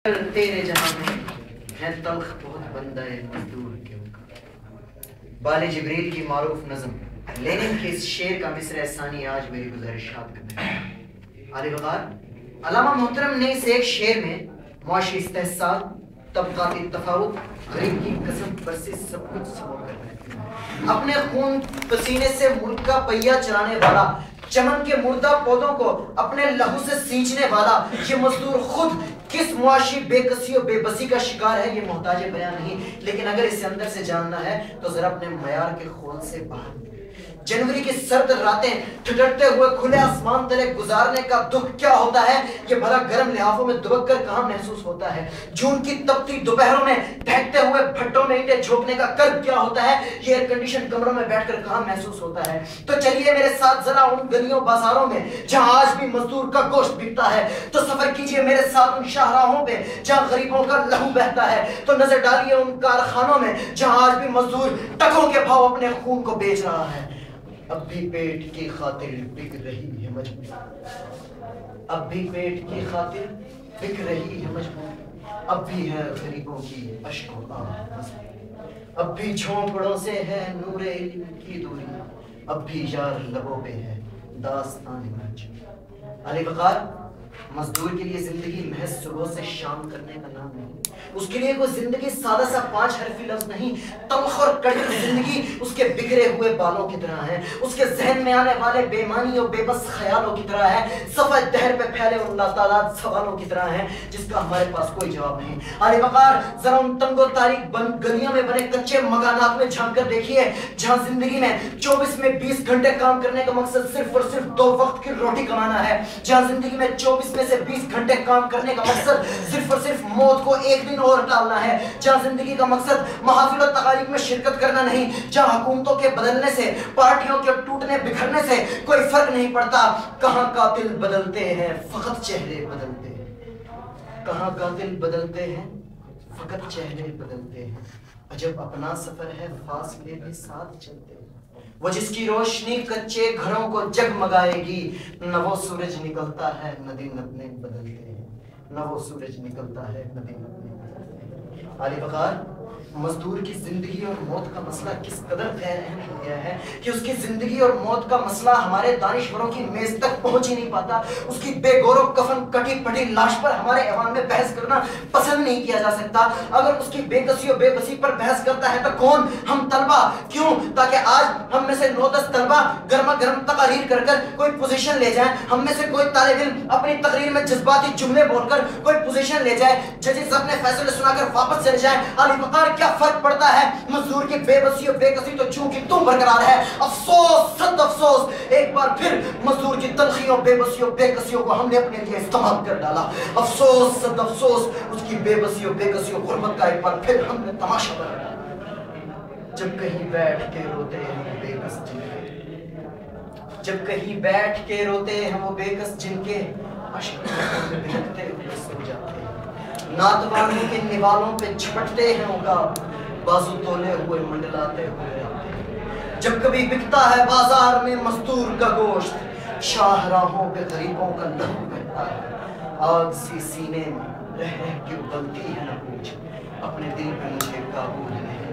تیرے جہاں میں ہے تلخ بہت بندہ مزدور کیوں کا بال جبریل کی معروف نظم لینن کے اس شعر کا مصرع ثانی آج میری گزارشات کرتے ہیں۔ علی وقار علامہ محترم نے اس ایک شعر میں معاشی استحصال، طبقاتی تفاوت، غریب کی قسم پر سے سب کچھ سمو کر رہے ہیں۔ اپنے خون پسینے سے ملک کا پہیہ چلانے والا، چمن کے مردہ پودوں کو اپنے لہو سے سینچنے والا یہ مزدور خود کس معاشی بے کسی و بے بسی کا شکار ہے یہ محتاج بیان نہیں، لیکن اگر اسے اندر سے جاننا ہے تو ذرا اپنے معیار کے خون سے باہر جنوری کی سرد راتیں ٹھٹرتے ہوئے کھلے آسمان تلے گزارنے کا دکھ کیا ہوتا ہے یہ بھلا گرم لحافوں میں دبک کر کہاں محسوس ہوتا ہے؟ جون کی تپتی دوپہروں میں دہکتے ہوئے بھٹوں میں اینٹیں جھونکنے کا کرب کیا ہوتا ہے یہ ایئر کنڈیشن کمروں میں بیٹھ کر کہاں محسوس ہوتا ہے؟ تو چلیے میرے ساتھ ذرا ان گلیوں بازاروں میں جہاں آج بھی مزدور کا گوشت بکتا ہے، تو سفر کیجئے میرے ساتھ ان شاہراہوں پہ جہاں غریبوں کا لہو بہتا ہے، تو نظر ڈالیے ان کارخانوں میں جہاں آج بھی مزدور ٹکوں کے بھاؤ اپنے خون کو بیچ رہا ہے۔ اب بھی پیٹ کی خاطر بک رہی ہے مجبور، اب بھی پیٹ کی خاطر بک رہی ہے مجبور، اب بھی ہے غریبوں کی اشک و آہ، اب بھی جھونپڑوں سے ہے نور علم کی دوری، اب بھی یار لبوں پہ ہے داستان مرج۔ علی وقار مزدور کے لیے زندگی محض صبح سے شام کرنے کا نام نہیں، اس کے لیے کوئی زندگی سادہ سا 5 حرفی لفظ نہیں، تلخ اور کڑوی زندگی اس کے بکھرے ہوئے بالوں کی طرح ہے، اس کے ذہن میں آنے والے بے معنی اور بے بس خیالوں کی طرح ہے، صفحہ دہر پہ پھیلے ان لاتعداد سوالوں کی طرح ہے جس کا ہمارے پاس کوئی جواب نہیں۔ علی وقار ذرا ان تنگ و تاریک گلیوں میں بنے کچے مکانات میں جھانک کر دیکھیے جہاں زندگی میں 24 میں 20 گھنٹے کام کرنے کا مقصد صرف اور صرف 2 وقت کی روٹی کمانا ہے، جہاں زندگی میں 24 میں سے 20 گھنٹے کام کرنے کا مقصد صرف اور صرف موت کو ایک دن اور ٹالنا ہے، جہاں زندگی کا مقصد محافل و تقاریب میں شرکت کرنا نہیں، جہاں حکومتوں کے بدلنے سے، پارٹیوں کے ٹوٹنے بکھرنے سے کوئی فرق نہیں پڑتا، کہاں قاتل بدلتے ہیں فقط چہرے بدلتے ہیں، کہاں قاتل بدلتے ہیں فقط چہرے بدلتے ہیں، عجب اپنا سفر ہے فاصلے بھی ساتھ چلتے ہیں، وہ جس کی روشنی کچے گھروں کو جگمگائے گی، نہ وہ سورج نکلتا ہے نہ دن اپنے بدلتے ہیں، نہ وہ سورج نکلتا ہے نہ دن اپنے بدلتے ہیں۔ علی وقار مزدور کی زندگی اور موت کا مسئلہ کس قدر غیر اہم ہو گیا ہے کہ اس کی زندگی اور موت کا مسئلہ ہمارے دانشوروں کی میز تک پہنچ ہی نہیں پاتا، اس کی بے گور و کفن کٹی پٹی لاش پر ہمارے ایوان میں بحث کرنا پسند نہیں کیا جا سکتا، اگر اس کی بے کسی و بے بسی پر بحث کرتا ہے تو کون؟ ہم طلبہ، کیوں؟ تاکہ آج ہم میں سے 9-10 طلبہ گرما گرم تقاریر کر کر کوئی پوزیشن لے جائیں، ہم میں سے کوئی طالب علم اپنی تقریر میں جذباتی جملے بول کر کوئی پوزیشن لے جائے، ججز اپنے فیصلے سنا کر واپس چلے جائیں۔ علی وقار کیا فرق پڑتا ہے؟ مزدور کی بے بسی و بے کسی تو چونکہ تم برقرار ہے، افسوس صد افسوس ایک بار پھر مزدور کی تلخیوں بے بسیوں بے کسیوں کو ہم نے اپنے لیے استعمال کر ڈالا، افسوس صد افسوس اس کی بے بسی و بے کسیوں غربت کا ایک بار پھر ہم نے تماشا بنا ڈالا۔ جب کہیں بیٹھ کے روتے ہیں وہ بے کس جن کے، جب کہیں بیٹھ کے روتے ہیں وہ بے کس جن کے، عشق میں بہکتے ہوئے سو جاتے ہیں، ناتوانوں کے نوالوں پہ جھپٹتے ہیں عقاب، بازو تولے ہوئے منڈلاتے ہوئے آتے ہیں۔ جب کبھی بکتا ہے بازار میں مزدور کا گوشت، شاہراہوں پہ غریبوں کا لہو بہتا ہے، آگ سی سینے میں رہ رہ کے ابلتی ہے نہ پوچھ، اپنے دل پہ مجھے قابو نہیں